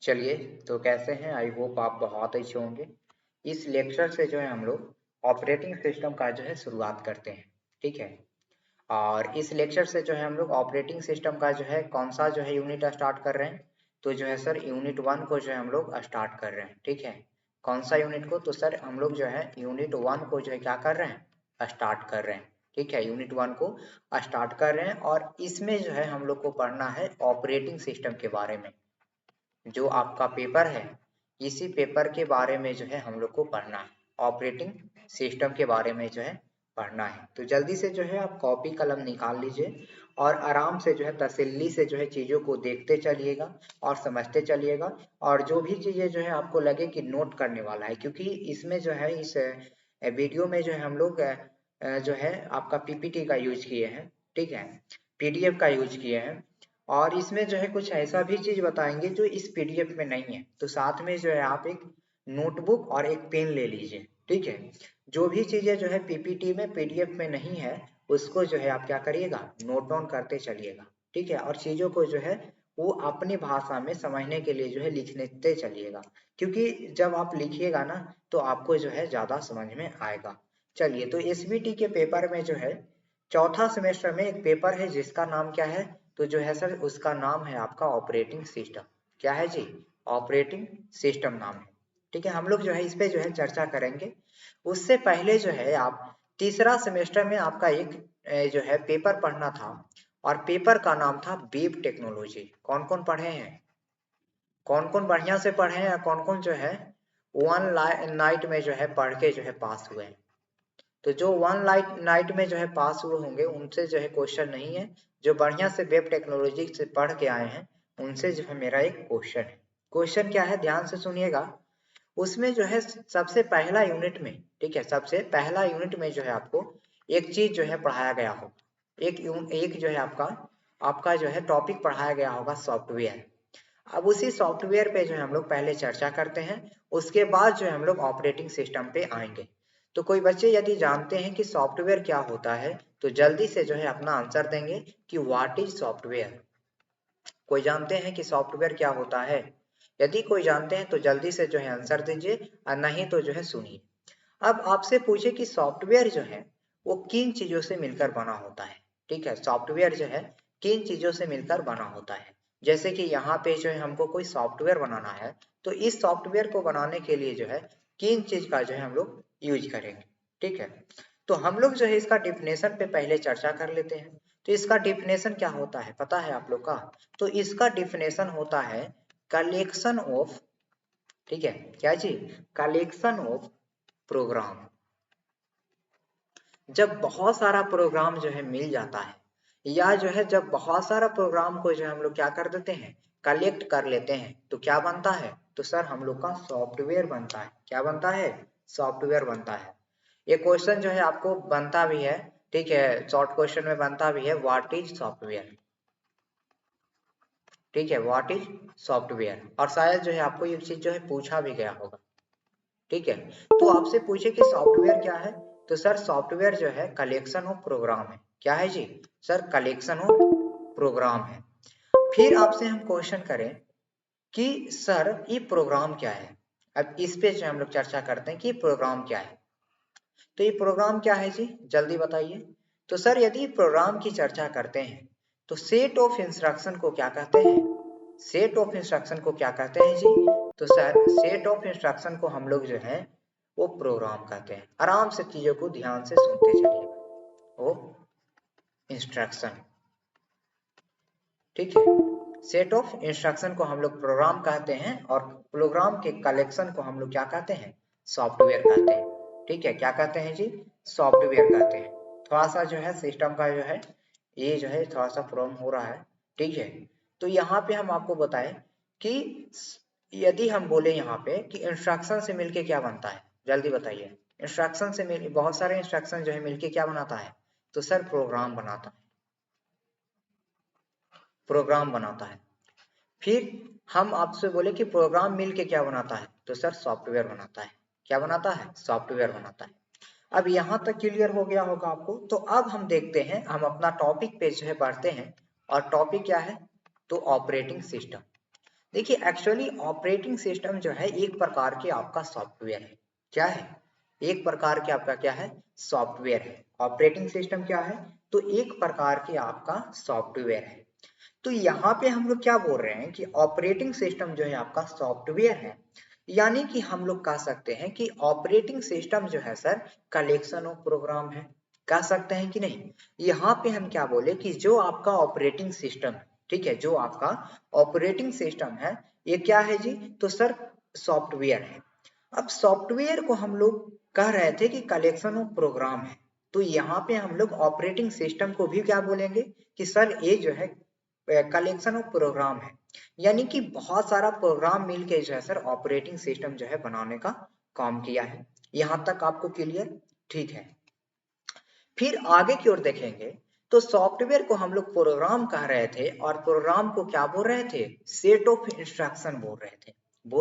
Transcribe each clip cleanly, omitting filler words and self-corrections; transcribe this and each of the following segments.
चलिए, तो कैसे हैं? आई होप आप बहुत अच्छे होंगे। इस लेक्चर से जो है हम लोग ऑपरेटिंग सिस्टम का जो है शुरुआत करते हैं। ठीक है। और इस लेक्चर से जो है हम लोग ऑपरेटिंग सिस्टम का जो है कौन सा जो है यूनिट स्टार्ट कर रहे हैं। तो जो है सर यूनिट 1 को जो है हम लोग स्टार्ट कर रहे हैं। ठीक है। कौन सा यूनिट को? तो सर हम लोग जो है यूनिट 1 को जो है क्या कर रहे हैं, स्टार्ट कर रहे हैं। ठीक है, यूनिट 1 को स्टार्ट कर रहे हैं और इसमें जो है हम लोग को पढ़ना है ऑपरेटिंग सिस्टम के बारे में। जो आपका पेपर है, इसी पेपर के बारे में जो है हम लोग को पढ़ना है। ऑपरेटिंग सिस्टम के बारे में जो है पढ़ना है। तो जल्दी से जो है आप कॉपी कलम निकाल लीजिए और आराम से जो है तसल्ली से जो है चीज़ों को देखते चलिएगा और समझते चलिएगा। और जो भी चीज़ें जो है आपको लगे कि नोट करने वाला है, क्योंकि इसमें जो है इस वीडियो में जो है हम लोग जो है आपका पीपीटी का यूज किए हैं। ठीक है, पीडीएफ का यूज किए हैं। और इसमें जो है कुछ ऐसा भी चीज बताएंगे जो इस पीडीएफ में नहीं है। तो साथ में जो है आप एक नोटबुक और एक पेन ले लीजिए। ठीक है, जो भी चीजें जो है पीपीटी में पीडीएफ में नहीं है उसको जो है आप क्या करिएगा, नोट डाउन करते चलिएगा। ठीक है, और चीजों को जो है वो अपनी भाषा में समझने के लिए जो है लिखते चलिएगा, क्योंकि जब आप लिखिएगा ना तो आपको जो है ज्यादा समझ में आएगा। चलिए, तो एसबीटी के पेपर में जो है चौथा सेमेस्टर में एक पेपर है जिसका नाम क्या है? तो जो है सर उसका नाम है आपका ऑपरेटिंग सिस्टम। क्या है जी? ऑपरेटिंग सिस्टम नाम है। ठीक है, हम लोग जो है इस पे जो है चर्चा करेंगे। उससे पहले जो है आप तीसरा सेमेस्टर में आपका एक जो है पेपर पढ़ना था और पेपर का नाम था वेब टेक्नोलॉजी। कौन कौन पढ़े हैं? कौन कौन बढ़िया से पढ़े हैं? कौन कौन जो है वन नाइट में जो है पढ़ के जो है पास हुए हैं? तो जो वन नाइट में जो है पास हुए होंगे उनसे जो है क्वेश्चन नहीं है। जो बढ़िया से वेब टेक्नोलॉजी से पढ़ के आए हैं उनसे जो है मेरा एक क्वेश्चन है। क्वेश्चन क्या है, ध्यान से सुनिएगा। उसमें जो है सबसे पहला यूनिट में, ठीक है, सबसे पहला यूनिट में जो है आपको एक चीज जो है पढ़ाया गया हो। एक जो है आपका आपका जो है टॉपिक पढ़ाया गया होगा सॉफ्टवेयर। अब उसी सॉफ्टवेयर पे जो है हम लोग पहले चर्चा करते हैं, उसके बाद जो है हम लोग ऑपरेटिंग सिस्टम पे आएंगे। तो कोई बच्चे यदि जानते हैं कि सॉफ्टवेयर क्या होता है तो जल्दी से जो है अपना आंसर देंगे कि व्हाट इज सॉफ्टवेयर। कोई जानते हैं कि सॉफ्टवेयर क्या होता है? यदि कोई जानते हैं तो जल्दी से जो है आंसर दीजिए और नहीं तो जो है सुनिए। अब आपसे पूछे कि सॉफ्टवेयर जो है वो किन चीजों से मिलकर बना होता है। ठीक है, सॉफ्टवेयर जो है किन चीजों से मिलकर बना होता है। जैसे कि यहाँ पे जो है हमको कोई सॉफ्टवेयर बनाना है तो इस सॉफ्टवेयर को बनाने के लिए जो है किन चीज का जो है हम लोग यूज करेंगे। ठीक है, तो हम लोग जो है इसका डिफिनेशन पे पहले चर्चा कर लेते हैं। तो इसका डिफिनेशन क्या होता है पता है आप लोग का? तो इसका डिफिनेशन होता है कलेक्शन ऑफ, ठीक है, क्या जी? Collection of programme. जब बहुत सारा प्रोग्राम जो है मिल जाता है या जो है जब बहुत सारा प्रोग्राम को जो है हम लोग क्या कर देते हैं, कलेक्ट कर लेते हैं तो क्या बनता है? तो सर हम लोग का सॉफ्टवेयर बनता है। क्या बनता है? सॉफ्टवेयर बनता है। ये क्वेश्चन जो है आपको बनता भी है। ठीक है, शॉर्ट क्वेश्चन में बनता भी है, व्हाट इज सॉफ्टवेयर। ठीक है, व्हाट इज सॉफ्टवेयर। और शायद जो है आपको ये चीज जो है पूछा भी गया होगा। ठीक है, तो आपसे पूछे कि सॉफ्टवेयर क्या है? तो सर सॉफ्टवेयर जो है कलेक्शन ऑफ प्रोग्राम है। क्या है जी? सर कलेक्शन ऑफ प्रोग्राम है। फिर आपसे हम क्वेश्चन करें कि सर ये प्रोग्राम क्या है। अब इस पे जो हम लोग चर्चा करते हैं कि प्रोग्राम क्या है। तो ये प्रोग्राम क्या है जी, जल्दी बताइए। तो सर यदि प्रोग्राम की चर्चा करते हैं तो सेट ऑफ इंस्ट्रक्शन को क्या कहते हैं? सेट ऑफ इंस्ट्रक्शन को क्या कहते हैं जी? तो सर सेट ऑफ इंस्ट्रक्शन को हम लोग जो है वो प्रोग्राम कहते हैं। आराम से चीजों को ध्यान से सुनते चलिए। वो इंस्ट्रक्शन, ठीक है, सेट ऑफ इंस्ट्रक्शन को हम लोग प्रोग्राम कहते हैं और प्रोग्राम के कलेक्शन को हम लोग क्या कहते हैं? सॉफ्टवेयर कहते हैं। ठीक है, क्या कहते हैं जी? सॉफ्टवेयर कहते हैं। थोड़ा सा जो है सिस्टम का जो है ये जो है थोड़ा सा प्रॉब्लम हो रहा है। ठीक है, तो यहाँ पे हम आपको बताएं कि यदि हम बोले यहाँ पे कि इंस्ट्रक्शन से मिलके क्या बनता है, जल्दी बताइए। इंस्ट्रक्शन से मिल बहुत सारे इंस्ट्रक्शन जो है मिलके क्या बनाता है? तो सर प्रोग्राम बनाता है। प्रोग्राम बनाता है। फिर हम आपसे बोले कि प्रोग्राम मिलके क्या बनाता है? तो सर सॉफ्टवेयर बनाता है। क्या बनाता है? सॉफ्टवेयर बनाता है। अब यहाँ तक क्लियर हो गया होगा आपको। तो अब हम देखते हैं, हम अपना टॉपिक पे जो है बढ़ते हैं और टॉपिक क्या है? तो ऑपरेटिंग सिस्टम। देखिए एक्चुअली ऑपरेटिंग सिस्टम जो है एक प्रकार के आपका सॉफ्टवेयर है। क्या है? एक प्रकार के आपका क्या है? सॉफ्टवेयर है। ऑपरेटिंग सिस्टम क्या है? तो एक प्रकार के आपका सॉफ्टवेयर है। तो यहाँ पे हम लोग क्या बोल रहे हैं कि ऑपरेटिंग सिस्टम जो है आपका सॉफ्टवेयर है, यानी कि हम लोग कह सकते हैं कि ऑपरेटिंग सिस्टम जो है सर कलेक्शन ऑफ प्रोग्राम है। कह सकते हैं कि नहीं? यहाँ पे हम क्या बोले कि जो आपका ऑपरेटिंग सिस्टम है, ठीक है, जो आपका ऑपरेटिंग सिस्टम है ये क्या है जी? तो सर सॉफ्टवेयर है। अब सॉफ्टवेयर को हम लोग कह रहे थे कि कलेक्शन ऑफ प्रोग्राम है, तो यहाँ पे हम लोग ऑपरेटिंग सिस्टम को भी क्या बोलेंगे कि सर ये जो है कलेक्शन ऑफ प्रोग्राम है, यानी कि बहुत सारा प्रोग्राम मिलके जो है सर ऑपरेटिंग सिस्टम जो है बनाने का काम किया है। यहाँ तक आपको क्लियर? ठीक है। फिर आगे की ओर देखेंगे तो सॉफ्टवेयर को हम लोग प्रोग्राम कह रहे थे और प्रोग्राम को क्या बोल रहे थे? सेट ऑफ इंस्ट्रक्शन बोल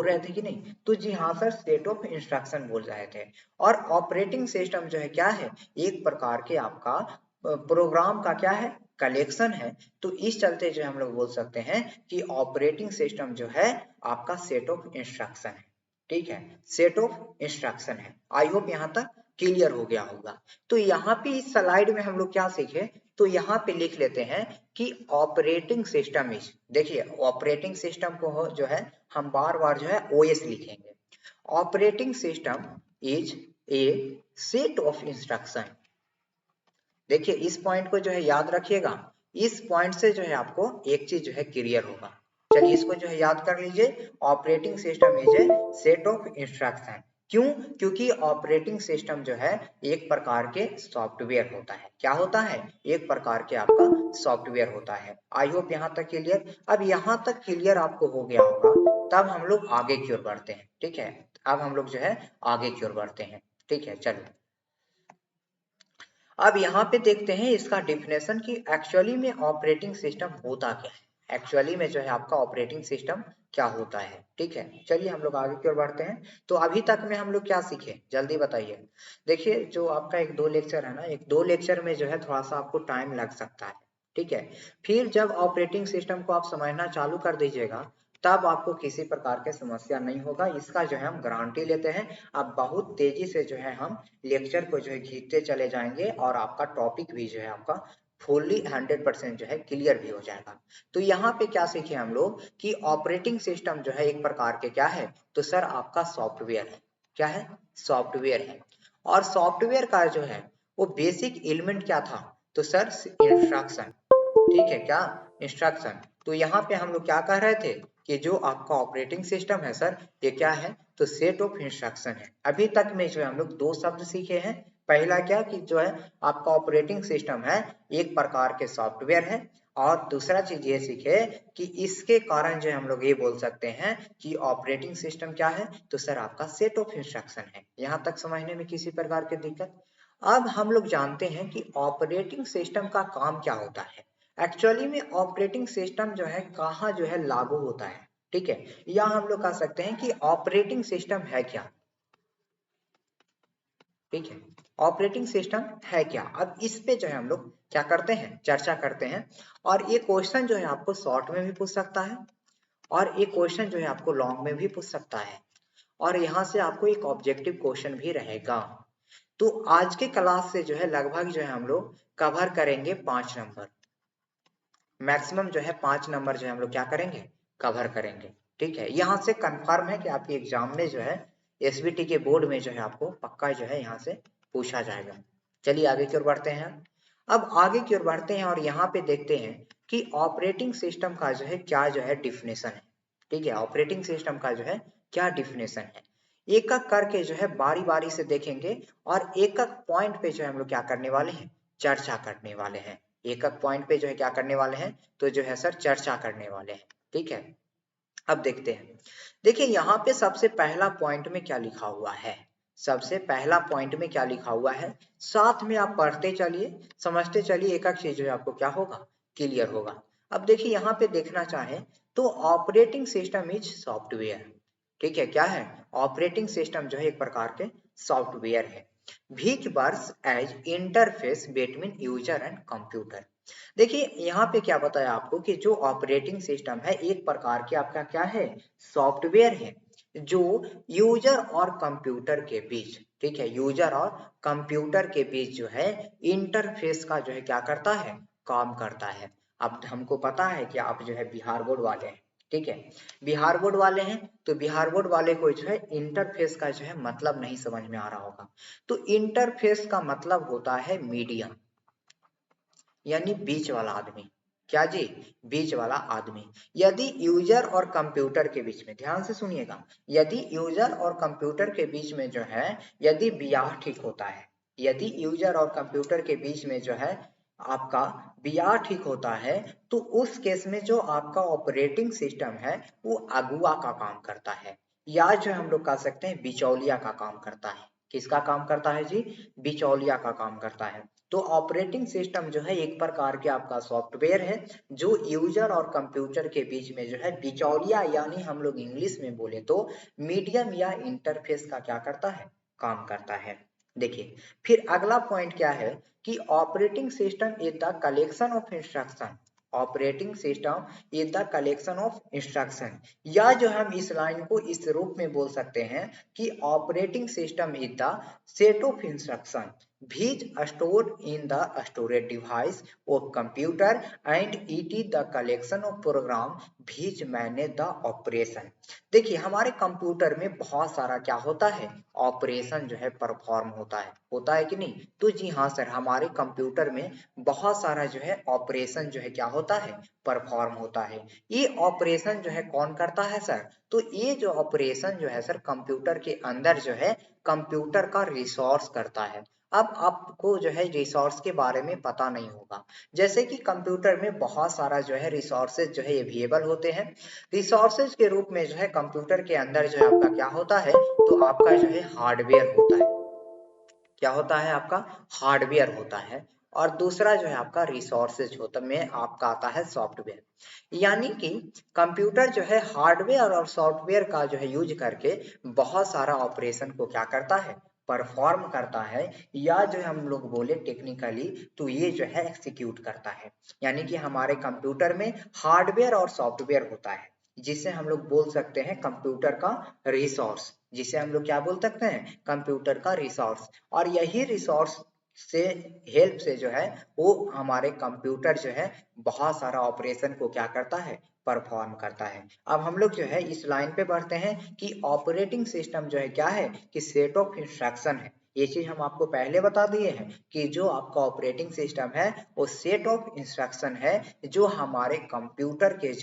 रहे थे कि नहीं? तो जी हाँ सर, सेट ऑफ इंस्ट्रक्शन बोल रहे थे। और ऑपरेटिंग सिस्टम जो है क्या है? एक प्रकार के आपका प्रोग्राम का क्या है? कलेक्शन है। तो इस चलते जो हम लोग बोल सकते हैं कि ऑपरेटिंग सिस्टम जो है आपका सेट ऑफ इंस्ट्रक्शन है। ठीक है, सेट ऑफ इंस्ट्रक्शन है। आई होप यहाँ तक क्लियर हो गया होगा। तो यहाँ पे इस स्लाइड में हम लोग क्या सीखे? तो यहाँ पे लिख लेते हैं कि ऑपरेटिंग सिस्टम इज, देखिए ऑपरेटिंग सिस्टम को जो है हम बार बार जो है ओएस लिखेंगे। Operating system is a set of instruction. देखिए इस पॉइंट को जो है याद रखिएगा। इस पॉइंट से जो है आपको एक चीज जो है क्लियर होगा। चलिए इसको जो है याद कर लीजिए। Operating system is a set of instruction. क्यों? क्योंकि ऑपरेटिंग सिस्टम जो है एक प्रकार के सॉफ्टवेयर होता है। क्या होता है? एक प्रकार के आपका सॉफ्टवेयर होता है। आई होप यहाँ तक क्लियर। अब यहाँ तक क्लियर आपको हो गया होगा, तब हम लोग आगे की ओर बढ़ते हैं। ठीक है, अब हम लोग जो है आगे की ओर बढ़ते हैं। ठीक है, चलो अब यहाँ पे देखते हैं इसका डिफिनेशन कि एक्चुअली में ऑपरेटिंग सिस्टम होता क्या है। एक्चुअली में जो है आपका ऑपरेटिंग सिस्टम क्या होता है। ठीक है, चलिए हम लोग आगे की ओर बढ़ते हैं। तो अभी तक में हम लोग क्या सीखे, जल्दी बताइए। देखिए जो आपका एक दो लेक्चर है ना, एक दो लेक्चर में जो है थोड़ा सा आपको टाइम लग सकता है। ठीक है, फिर जब ऑपरेटिंग सिस्टम को आप समझना चालू कर दीजिएगा, तब आपको किसी प्रकार की समस्या नहीं होगा। इसका जो है हम गारंटी लेते हैं। अब बहुत तेजी से जो है हम लेक्चर को जो है खींचते चले जाएंगे और आपका टॉपिक भी जो है आपका फुल्ली 100% जो है क्लियर भी हो जाएगा। तो यहाँ पे क्या सीखे हम लोग कि ऑपरेटिंग सिस्टम जो है एक प्रकार के क्या है? तो सर आपका सॉफ्टवेयर है। क्या है? सॉफ्टवेयर है। और सॉफ्टवेयर का जो है वो बेसिक एलिमेंट क्या था? तो सर इंस्ट्रक्शन। ठीक है, क्या? इंस्ट्रक्शन। तो यहाँ पे हम लोग क्या कह रहे थे कि जो आपका ऑपरेटिंग सिस्टम है सर, ये क्या है? तो सेट ऑफ इंस्ट्रक्शन है। अभी तक में जो है हम लोग दो शब्द सीखे हैं। पहला क्या कि जो है आपका ऑपरेटिंग सिस्टम है एक प्रकार के सॉफ्टवेयर है। और दूसरा चीज ये सीखे कि इसके कारण जो है हम लोग ये बोल सकते हैं कि ऑपरेटिंग सिस्टम क्या है? तो सर आपका सेट ऑफ इंस्ट्रक्शन है। यहाँ तक समझने में किसी प्रकार की दिक्कत? अब हम लोग जानते हैं कि ऑपरेटिंग सिस्टम का काम क्या होता है। एक्चुअली में ऑपरेटिंग सिस्टम जो है कहाँ जो है लागू होता है। ठीक है, या हम लोग कह सकते हैं कि ऑपरेटिंग सिस्टम है क्या। ठीक है, ऑपरेटिंग सिस्टम है क्या। अब इस पे जो है हम लोग क्या करते हैं, चर्चा करते हैं। और ये क्वेश्चन जो है आपको शॉर्ट में भी पूछ सकता है और ये क्वेश्चन जो है आपको लॉन्ग में भी पूछ सकता है। और यहाँ से आपको एक ऑब्जेक्टिव क्वेश्चन भी रहेगा। तो आज के क्लास से जो है लगभग जो है हम लोग कवर करेंगे 5 नंबर। मैक्सिमम जो है 5 नंबर जो है हम लोग क्या करेंगे, कवर करेंगे। ठीक है, यहाँ से कंफर्म है कि आपके एग्जाम में जो है एसबीटी के बोर्ड में जो है आपको पक्का जो है यहाँ से पूछा जाएगा। चलिए आगे की ओर बढ़ते हैं। अब आगे की ओर बढ़ते हैं और यहाँ पे देखते हैं कि ऑपरेटिंग सिस्टम का जो है क्या जो है डिफिनेशन है। ठीक है, ऑपरेटिंग सिस्टम का जो है क्या डिफिनेशन है, एक एक करके जो है बारी बारी से देखेंगे और एक एक पॉइंट पे जो है हम लोग क्या करने वाले हैं, चर्चा करने वाले हैं। एक एक पॉइंट पे जो है क्या करने वाले हैं, तो जो है सर चर्चा करने वाले हैं। ठीक है, अब देखते हैं। देखिए यहाँ पे सबसे पहला पॉइंट में क्या लिखा हुआ है, सबसे पहला पॉइंट में क्या लिखा हुआ है, साथ में आप पढ़ते चलिए, समझते चलिए, एक एक चीज जो है आपको क्या होगा, क्लियर होगा। अब देखिए यहाँ पे देखना चाहें तो ऑपरेटिंग सिस्टम इज सॉफ्टवेयर। ठीक है, क्या है? ऑपरेटिंग सिस्टम जो है एक प्रकार के सॉफ्टवेयर है। which works as interface between user and computer। देखिए यहाँ पे क्या बताया आपको कि जो ऑपरेटिंग सिस्टम है एक प्रकार के आपका क्या है, सॉफ्टवेयर है जो यूजर और कंप्यूटर के बीच, ठीक है, यूजर और कंप्यूटर के बीच जो है इंटरफेस का जो है क्या करता है, काम करता है। अब हमको पता है कि आप जो है बिहार बोर्ड वाले हैं, ठीक है, बिहार बोर्ड वाले हैं, तो बिहार बोर्ड वाले को जो है इंटरफेस का जो है मतलब नहीं समझ में आ रहा होगा। तो इंटरफेस का मतलब होता है मीडियम, यानी बीच वाला आदमी। क्या जी, बीच वाला आदमी। यदि यूजर और कंप्यूटर के बीच में, ध्यान से सुनिएगा, यदि यूजर और कंप्यूटर के बीच में जो है यदि बियाह ठीक होता है, यदि यूजर और कंप्यूटर के बीच में जो है आपका बियाह ठीक होता है, तो उस केस में जो आपका ऑपरेटिंग सिस्टम है वो अगुआ का काम करता है, या जो हम लोग कह सकते हैं बिचौलिया का काम करता है। किसका काम करता है जी, बिचौलिया का काम करता है। तो ऑपरेटिंग सिस्टम जो है एक प्रकार के आपका सॉफ्टवेयर है जो यूजर और कंप्यूटर के बीच में जो है बिचौलिया, यानी हम लोग इंग्लिश में बोले तो मीडियम या इंटरफेस का क्या करता है, काम करता है। देखिए फिर अगला पॉइंट क्या है कि operating system is the collection of instruction, operating system is the collection of instruction, या जो हम इस लाइन को इस रूप में बोल सकते हैं कि operating system is the set of instruction which stored in the storage device of computer and it is the collection of program which manage the operation। देखिए हमारे कंप्यूटर में बहुत सारा क्या होता है, ऑपरेशन जो है परफॉर्म होता है कि नहीं, तो जी हाँ सर, हमारे कंप्यूटर में बहुत सारा जो है ऑपरेशन जो है क्या होता है, परफॉर्म होता है। ये ऑपरेशन जो है कौन करता है सर, तो ये जो ऑपरेशन जो है सर कंप्यूटर के अंदर जो है कंप्यूटर का रिसोर्स करता है। अब आपको जो है रिसोर्स के बारे में पता नहीं होगा, जैसे कि कंप्यूटर में बहुत सारा जो है रिसोर्सेज जो है अवेलेबल होते हैं। रिसोर्सेज के रूप में जो है कंप्यूटर के अंदर जो है आपका क्या होता है, तो आपका जो है हार्डवेयर होता है। क्या होता है आपका, हार्डवेयर होता है। और दूसरा जो है आपका रिसोर्सेज होता में आपका आता है सॉफ्टवेयर। यानी कि कंप्यूटर जो है हार्डवेयर और सॉफ्टवेयर का जो है यूज करके बहुत सारा ऑपरेशन को क्या करता है, परफॉर्म करता है, या जो हम लोग बोले टेक्निकली तो ये जो है एक्सिक्यूट करता है। यानी कि हमारे कंप्यूटर में हार्डवेयर और सॉफ्टवेयर होता है जिसे हम लोग बोल सकते हैं कंप्यूटर का रिसोर्स, जिसे हम लोग क्या बोल सकते हैं, कंप्यूटर का रिसोर्स। और यही रिसोर्स से हेल्प से जो है वो हमारे कंप्यूटर जो है बहुत सारा ऑपरेशन को क्या करता है, परफॉर्म करता है। अब हम लोग जो है इस लाइन पे बढ़ते हैं कि ऑपरेटिंग सिस्टम जो है क्या है, कि सेट ऑफ इंस्ट्रक्शन है। ये चीज हम आपको पहले बता दिए हैं कि जो आपका ऑपरेटिंग सिस्टम है वो सेट ऑफ इंस्ट्रक्शन है जो हमारे कंप्यूटर के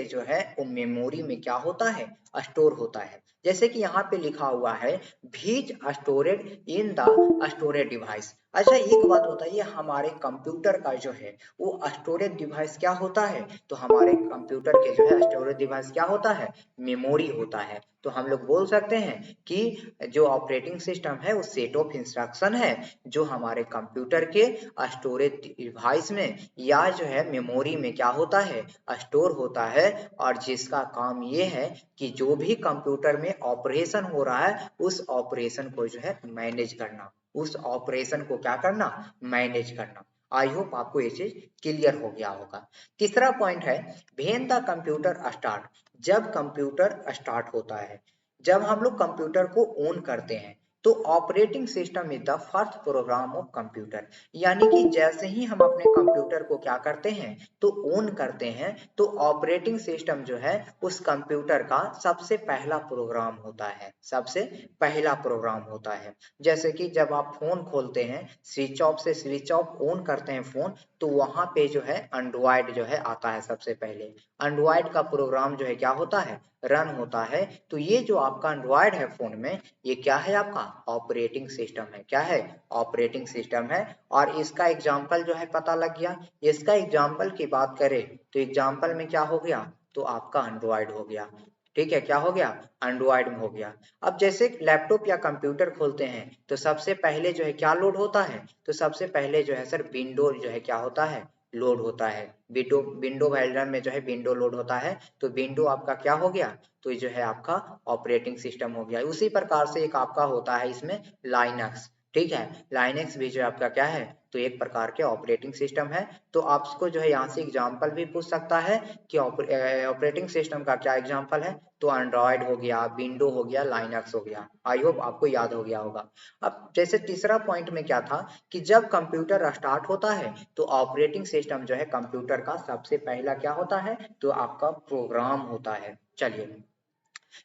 जो है वो मेमोरी में क्या होता है, स्टोर होता है। जैसे कि यहाँ पे लिखा हुआ है भीज storeyed in the storage device. अच्छा एक बात बताइए, हमारे कंप्यूटर का जो है वो स्टोरेज डिवाइस क्या होता है, तो हमारे कंप्यूटर के जो है स्टोरेज डिवाइस क्या होता है, मेमोरी होता है। तो हम लोग बोल सकते हैं कि जो ऑपरेटिंग सिस्टम है वो सेट ऑफ इंस्ट्रक्शन है जो हमारे कंप्यूटर के स्टोरेज डिवाइस में या जो है मेमोरी में क्या होता है, स्टोर होता है। और जिसका काम ये है कि जो भी कंप्यूटर में ऑपरेशन हो रहा है उस ऑपरेशन को जो है मैनेज करना, उस ऑपरेशन को क्या करना, मैनेज करना। आई होप आपको ये चीज क्लियर हो गया होगा। तीसरा पॉइंट है व्हेन द कंप्यूटर स्टार्ट, जब कंप्यूटर स्टार्ट होता है, जब हम लोग कंप्यूटर को ऑन करते हैं तो operating system is the first program of computer. यानी कि जैसे ही हम अपने कंप्यूटर को क्या करते हैं, तो ऑन करते हैं, तो ऑपरेटिंग सिस्टम जो है उस कंप्यूटर का सबसे पहला प्रोग्राम होता है, सबसे पहला प्रोग्राम होता है। जैसे कि जब आप फोन खोलते हैं, स्विच ऑफ से स्विच ऑफ ऑन करते हैं फोन, तो वहां पे जो है एंड्रॉयड जो है आता है सबसे पहले। एंड्रॉयड का प्रोग्राम जो है क्या होता है, रन होता है। तो ये जो आपका एंड्रॉयड है फोन में, ये क्या है, आपका ऑपरेटिंग सिस्टम है। क्या है, ऑपरेटिंग सिस्टम है। और इसका एग्जाम्पल जो है पता लग गया। इसका एग्जाम्पल की बात करें तो एग्जाम्पल में क्या हो गया, तो आपका एंड्रॉयड हो गया। ठीक है, क्या हो गया, एंड्रॉयड में हो गया। अब जैसे लैपटॉप या कंप्यूटर खोलते हैं तो सबसे पहले जो है क्या लोड होता है, तो सबसे पहले जो है सर विंडो जो है क्या होता है, लोड होता है। विंडो विंडो वेल्डर में जो है विंडो लोड होता है। तो विंडो आपका क्या हो गया, तो ये जो है आपका ऑपरेटिंग सिस्टम हो गया। उसी प्रकार से एक आपका होता है इसमें लाइनक्स। ठीक है। लाइनेक्स भी जो है आपका क्या है, तो एक प्रकार के ऑपरेटिंग सिस्टम है। तो आपको जो है यहाँ से एग्जाम्पल भी पूछ सकता है कि ऑपरेटिंग सिस्टम का क्या एग्जाम्पल है, तो एंड्रॉयड हो गया, विंडो हो गया, लाइनक्स हो गया। आई होप आपको याद हो गया होगा। अब जैसे तीसरा पॉइंट में क्या था कि जब कंप्यूटर स्टार्ट होता है तो ऑपरेटिंग सिस्टम जो है कंप्यूटर का सबसे पहला क्या होता है, तो आपका प्रोग्राम होता है। चलिए,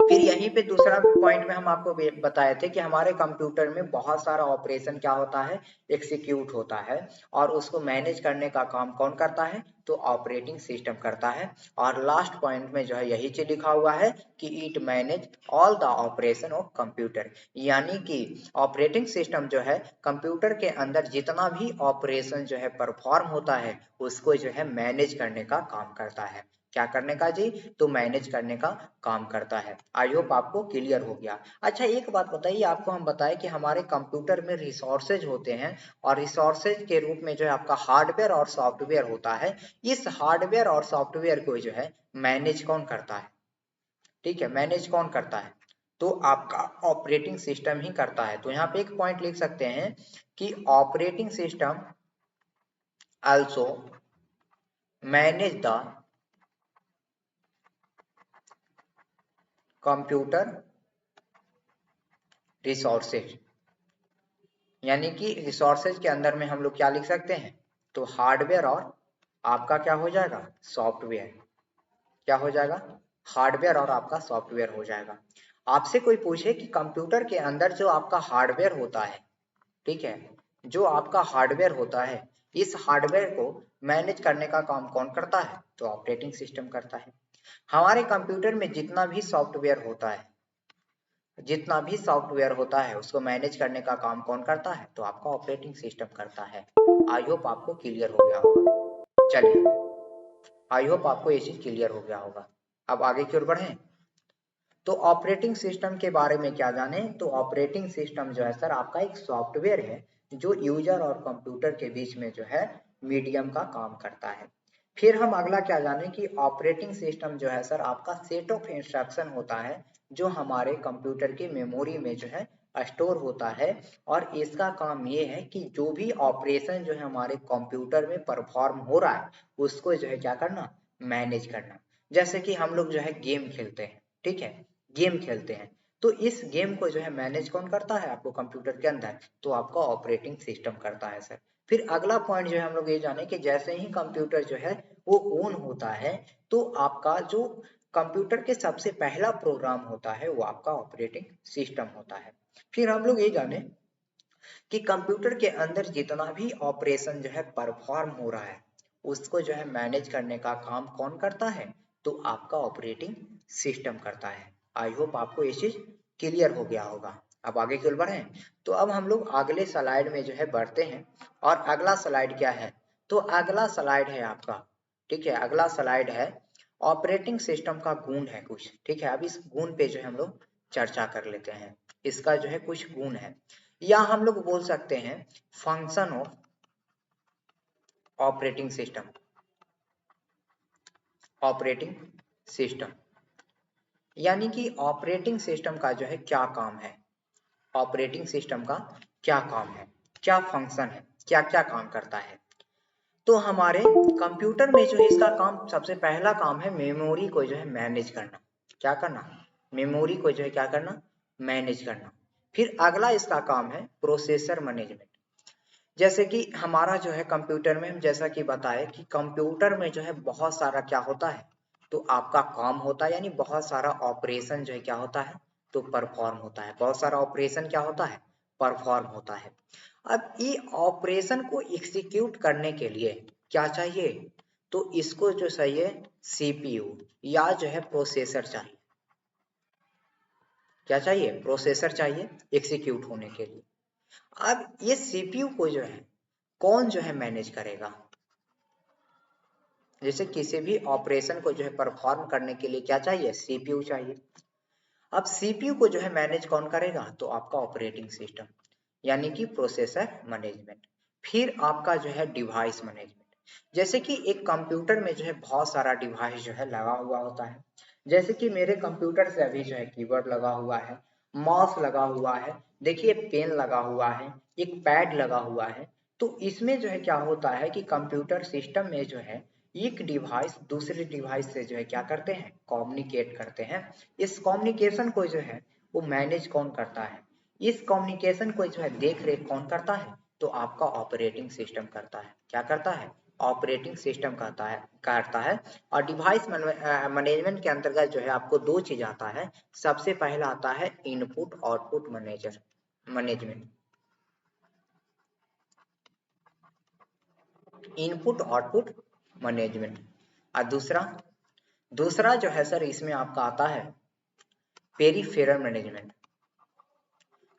फिर यहीं पे दूसरा पॉइंट में हम आपको बताए थे कि हमारे कंप्यूटर में बहुत सारा ऑपरेशन क्या होता है, एग्जीक्यूट होता है, और उसको मैनेज करने का काम कौन करता है, तो ऑपरेटिंग सिस्टम करता है। और लास्ट पॉइंट में जो है यही चीज लिखा हुआ है कि it manage all the operation of computer, यानी कि ऑपरेटिंग सिस्टम जो है कंप्यूटर के अंदर जितना भी ऑपरेशन जो है परफॉर्म होता है उसको जो है मैनेज करने का काम करता है। क्या करने का जी, तो मैनेज करने का काम करता है। आई होप आपको क्लियर हो गया। अच्छा, एक बात बताइए, आपको हम बताएं कि हमारे कंप्यूटर में रिसोर्सेज होते हैं, और रिसोर्सेज के रूप में जो है आपका हार्डवेयर और सॉफ्टवेयर होता है। इस हार्डवेयर और सॉफ्टवेयर को जो है मैनेज कौन करता है, ठीक है, मैनेज कौन करता है, तो आपका ऑपरेटिंग सिस्टम ही करता है। तो यहाँ पे एक पॉइंट लिख सकते हैं कि operating system also manage the computer resources, यानी कि रिसोर्सेज के अंदर में हम लोग क्या लिख सकते हैं, तो हार्डवेयर और आपका क्या हो जाएगा, सॉफ्टवेयर। क्या हो जाएगा, हार्डवेयर और आपका सॉफ्टवेयर हो जाएगा। आपसे कोई पूछे कि कंप्यूटर के अंदर जो आपका हार्डवेयर होता है, ठीक है, जो आपका हार्डवेयर होता है, इस हार्डवेयर को मैनेज करने का काम कौन करता है, तो ऑपरेटिंग सिस्टम करता है। हमारे कंप्यूटर में जितना भी सॉफ्टवेयर होता है उसको मैनेज करने का काम कौन करता है, तो आपका ऑपरेटिंग सिस्टम करता है। आई होप आपको क्लियर हो गया होगा। चलिए, आई होप आपको ये चीज क्लियर हो गया होगा। अब आगे की ओर बढ़ें, तो ऑपरेटिंग सिस्टम के बारे में क्या जाने, तो ऑपरेटिंग सिस्टम जो है सर आपका एक सॉफ्टवेयर है जो यूजर और कंप्यूटर के बीच में जो है मीडियम का काम करता है। फिर हम अगला क्या जाने कि ऑपरेटिंग सिस्टम जो है सर आपका सेट ऑफ इंस्ट्रक्शन होता है जो हमारे कंप्यूटर की मेमोरी में जो है स्टोर होता है, और इसका काम ये है कि जो भी ऑपरेशन जो है हमारे कंप्यूटर में परफॉर्म हो रहा है उसको जो है क्या करना, मैनेज करना। जैसे कि हम लोग जो है गेम खेलते हैं, ठीक है, गेम खेलते हैं, तो इस गेम को जो है मैनेज कौन करता है आपको कंप्यूटर के अंदर, तो आपका ऑपरेटिंग सिस्टम करता है सर। फिर अगला पॉइंट जो है हम लोग ये जाने कि जैसे ही कंप्यूटर जो है वो ऑन होता है तो आपका जो कंप्यूटर के सबसे पहला प्रोग्राम होता है वो आपका ऑपरेटिंग सिस्टम होता है। फिर हम लोग ये जाने कि कंप्यूटर के अंदर जितना भी ऑपरेशन जो है परफॉर्म हो रहा है उसको जो है मैनेज करने का काम कौन करता है, तो आपका ऑपरेटिंग सिस्टम करता है। आई होप आपको ये चीज क्लियर हो गया होगा। अब आगे की ओर बढ़े, तो अब हम लोग अगले स्लाइड में जो है बढ़ते हैं, और अगला स्लाइड क्या है, तो अगला स्लाइड है आपका, ठीक है, अगला स्लाइड है ऑपरेटिंग सिस्टम का गुण है कुछ, ठीक है। अब इस गुण पे जो है हम लोग चर्चा कर लेते हैं। इसका जो है कुछ गुण है, या हम लोग बोल सकते हैं function of operating system, operating system, यानी कि ऑपरेटिंग सिस्टम का जो है क्या काम है, ऑपरेटिंग सिस्टम का क्या काम है, क्या फंक्शन है, क्या क्या काम करता है। तो हमारे कंप्यूटर में जो है इसका काम, सबसे पहला काम है मेमोरी को जो है मैनेज करना। क्या करना, मेमोरी को जो है क्या करना, मैनेज करना। फिर अगला इसका काम है प्रोसेसर मैनेजमेंट। जैसे कि हमारा जो है कंप्यूटर में हम जैसा कि बताए कि कंप्यूटर में जो है बहुत सारा क्या होता है, तो आपका काम होता है, यानी बहुत सारा ऑपरेशन जो है क्या होता है, तो परफॉर्म होता है। बहुत सारा ऑपरेशन क्या होता है, परफॉर्म होता है। अब ये ऑपरेशन को एग्जीक्यूट करने के लिए क्या चाहिए, तो इसको जो चाहिए सीपीयू या जो है प्रोसेसर चाहिए। क्या चाहिए, प्रोसेसर चाहिए एग्जीक्यूट होने के लिए। अब ये सीपीयू को जो है कौन जो है मैनेज करेगा, जैसे किसी भी ऑपरेशन को जो है परफॉर्म करने के लिए क्या चाहिए, सीपीयू चाहिए। अब सीपीयू को जो है मैनेज कौन करेगा, तो आपका ऑपरेटिंग सिस्टम, यानी कि प्रोसेसर मैनेजमेंट। फिर आपका जो है डिवाइस मैनेजमेंट। जैसे कि एक कंप्यूटर में जो है बहुत सारा डिवाइस जो है लगा हुआ होता है। जैसे कि मेरे कंप्यूटर से अभी जो है कीबोर्ड लगा हुआ है, माउस लगा हुआ है, देखिए पेन लगा हुआ है, एक पैड लगा हुआ है। तो इसमें जो है क्या होता है कि कंप्यूटर सिस्टम में जो है एक डिवाइस दूसरे डिवाइस से जो है क्या करते हैं, कम्युनिकेट करते हैं। इस कम्युनिकेशन को जो है वो मैनेज कौन करता है, इस कम्युनिकेशन को जो है देख रेख कौन करता है, तो आपका ऑपरेटिंग सिस्टम करता है। क्या करता है, ऑपरेटिंग सिस्टम करता है। और डिवाइस मैनेजमेंट के अंतर्गत जो है आपको दो चीज आता है। सबसे पहला आता है input output management, input output management. और दूसरा दूसरा जो है सर इसमें आपका आता है पेरिफेरल मैनेजमेंट।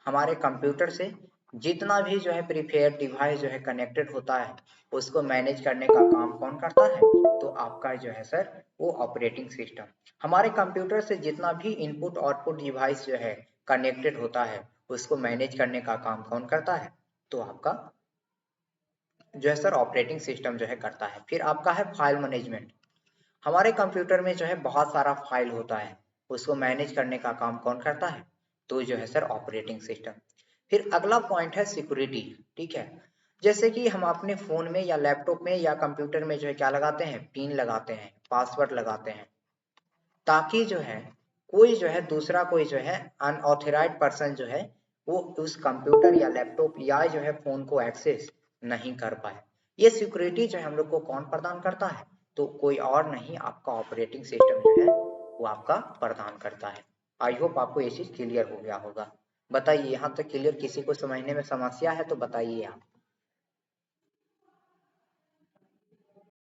हमारे कंप्यूटर से जितना भी जो है प्रीफेयर डिवाइस जो है कनेक्टेड होता है उसको मैनेज करने का काम कौन करता है, तो आपका जो है सर वो ऑपरेटिंग सिस्टम। हमारे कंप्यूटर से जितना भी इनपुट आउटपुट डिवाइस जो है कनेक्टेड होता है उसको मैनेज करने का काम कौन करता है, तो आपका जो है सर ऑपरेटिंग सिस्टम जो है करता है। फिर आपका है फाइल मैनेजमेंट। हमारे कंप्यूटर में जो है बहुत सारा फाइल होता है, उसको मैनेज करने का काम कौन करता है, तो जो है सर ऑपरेटिंग सिस्टम। फिर अगला पॉइंट है सिक्योरिटी। ठीक है, जैसे कि हम अपने फोन में या लैपटॉप में या कंप्यूटर में जो है क्या लगाते हैं, पिन लगाते हैं, पासवर्ड लगाते हैं, ताकि जो है कोई जो है दूसरा कोई जो है अनऑथराइज्ड पर्सन जो है वो उस कंप्यूटर या लैपटॉप या जो है फोन को एक्सेस नहीं कर पाए। ये सिक्योरिटी जो है हम लोग को कौन प्रदान करता है, तो कोई और नहीं, आपका ऑपरेटिंग सिस्टम जो है वो आपका प्रदान करता है। आई होप आपको ये चीज क्लियर हो गया होगा। बताइए यहाँ तक क्लियर, किसी को समझने में समस्या है तो बताइए आप।